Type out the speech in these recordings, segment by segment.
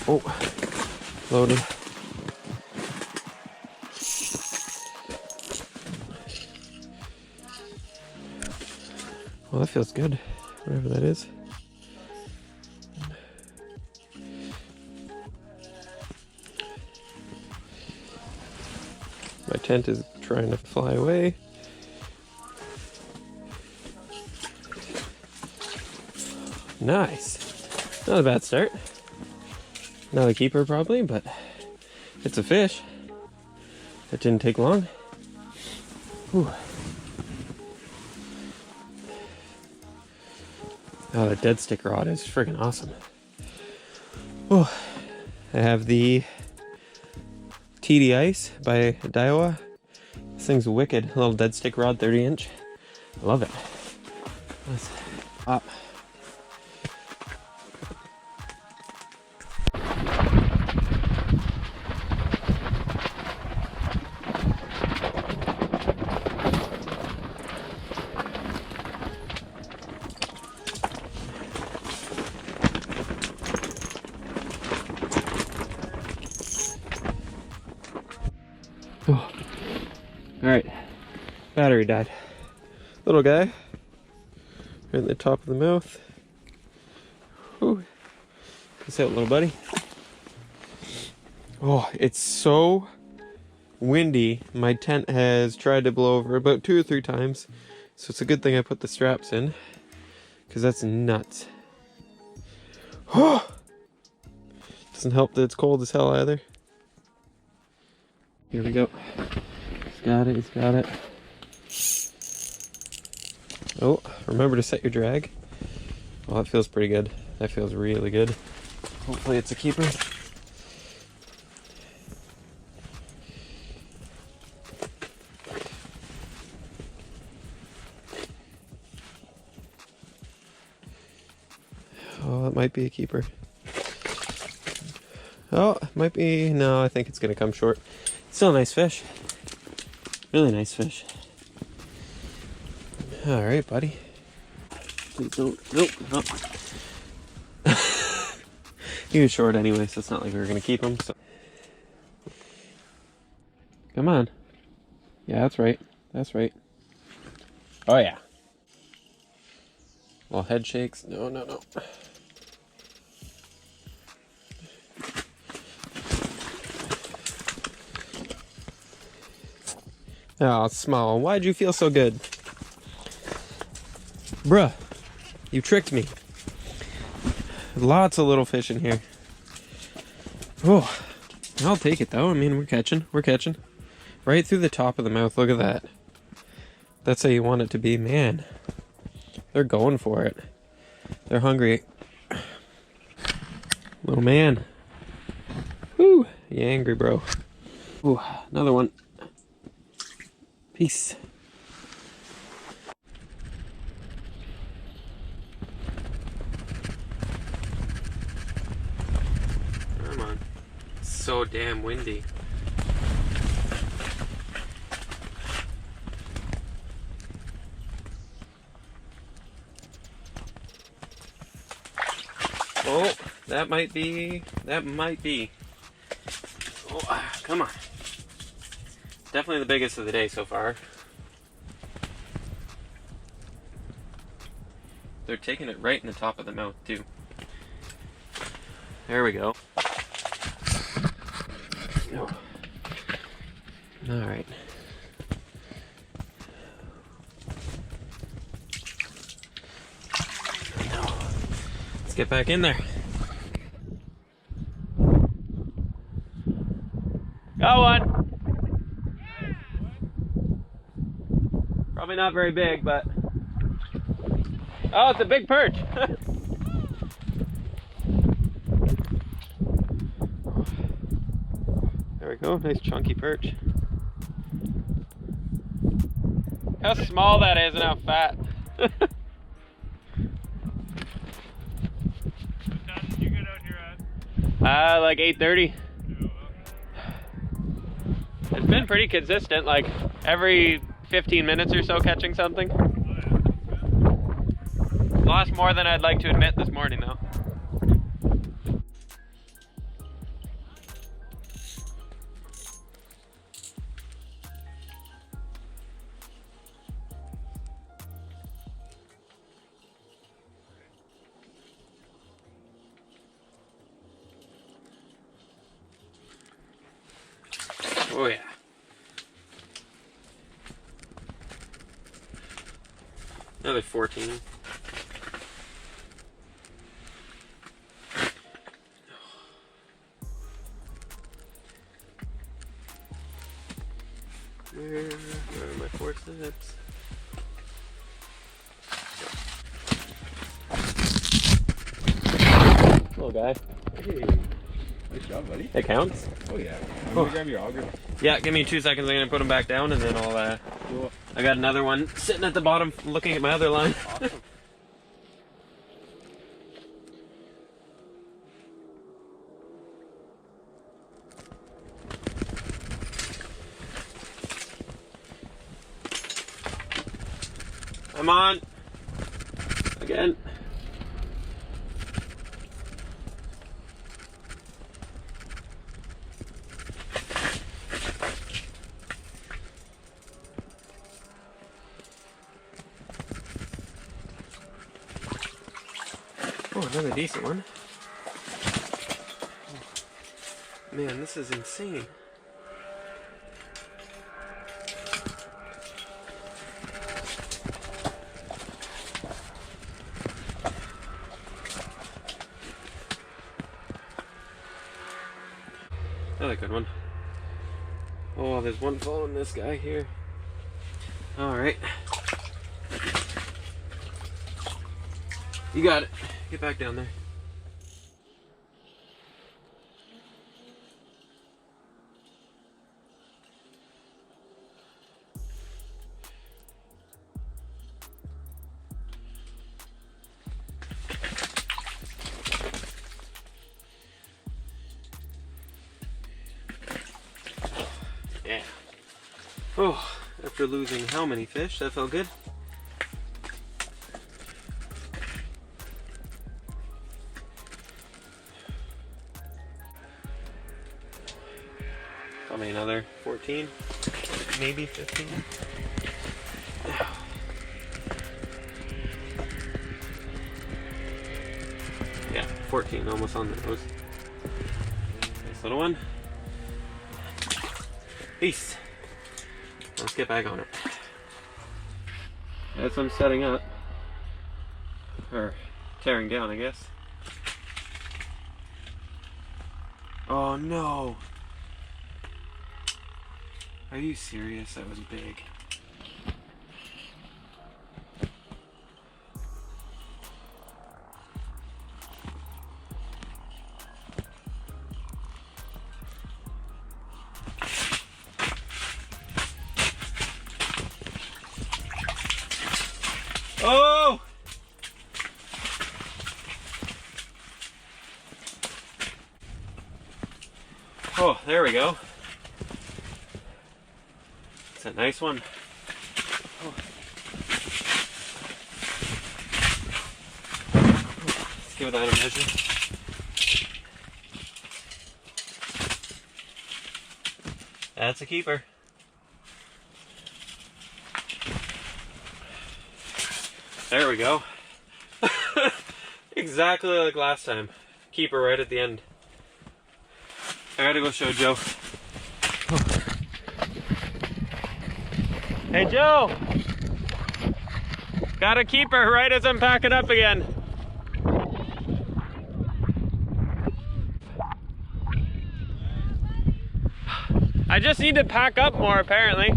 Oh, loaded. Well, that feels good, whatever that is. My tent is trying to fly away. Nice. Not a bad start. Not a keeper probably, but it's a fish. It didn't take long. Whew. Oh, the dead stick rod is freaking awesome. Oh, I have the TD Ice by Daiwa. This thing's wicked. A little dead stick rod, 30-inch. I love it. Let's pop. Oh. Alright, battery died. Little guy, right in the top of the mouth. Whew. Peace out, little buddy. Oh, it's so windy. My tent has tried to blow over about 2 or 3 times. So it's a good thing I put the straps in, because that's nuts. Oh! Doesn't help that it's cold as hell either. Here we go. He's got it, he's got it. Oh, remember to set your drag. Well, that feels pretty good. That feels really good. Hopefully it's a keeper. Oh, it might be a keeper. Oh, it might be. No, I think it's gonna come short. Still a nice fish. Really nice fish. Alright, buddy. Please don't. Nope. Nope. He was short anyway, so it's not like we were going to keep him. So. Come on. Yeah, that's right. That's right. Oh, yeah. Well, head shakes. No, no, no. Oh, small. Why'd you feel so good? Bruh, you tricked me. Lots of little fish in here. Oh, I'll take it though. I mean, we're catching. We're catching. Right through the top of the mouth. Look at that. That's how you want it to be. Man, they're going for it. They're hungry. Little man. Woo, you angry, bro. Ooh, another one. Peace. Come on. It's so damn windy. Oh, that might be. That might be. Oh, come on. Definitely the biggest of the day so far. They're taking it right in the top of the mouth too. There we go. No. All right. No. Let's get back in there. Got one. Probably not very big, but... Oh, it's a big perch! There we go, nice chunky perch. How small that is and how fat. like 8:30. It's been pretty consistent, like every 15 minutes or so catching something. Lost more than I'd like to admit this morning though. Oh yeah. Another 14. Where are my forceps? Little guy. Hey, nice job, buddy. It counts? Oh yeah. I'm gonna grab your auger. Yeah, give me 2 seconds. I'm gonna put him back down, and then I'll. Cool. I got another one sitting at the bottom, looking at my other line. Awesome. I'm on. Again. Oh, another decent one. Oh, man, this is insane. Another good one. Oh, there's one following this guy here. Alright. You got it. Get back down there. Yeah. Oh, after losing how many fish? That felt good. Probably another 14, maybe 15. Yeah, 14, almost on the nose. Nice little one. Peace. Let's get back on it. As I'm setting up, or tearing down, I guess. Oh no! Are you serious? That was big. Oh! Oh, there we go. It's a nice one. Oh. Let's give that a measure. That's a keeper. There we go. Exactly like last time. Keeper right at the end. I gotta go show Joe. Hey Joe! Got a keeper right as I'm packing up again. I just need to pack up more apparently.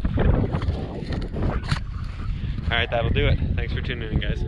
Alright, that'll do it. Thanks for tuning in, guys.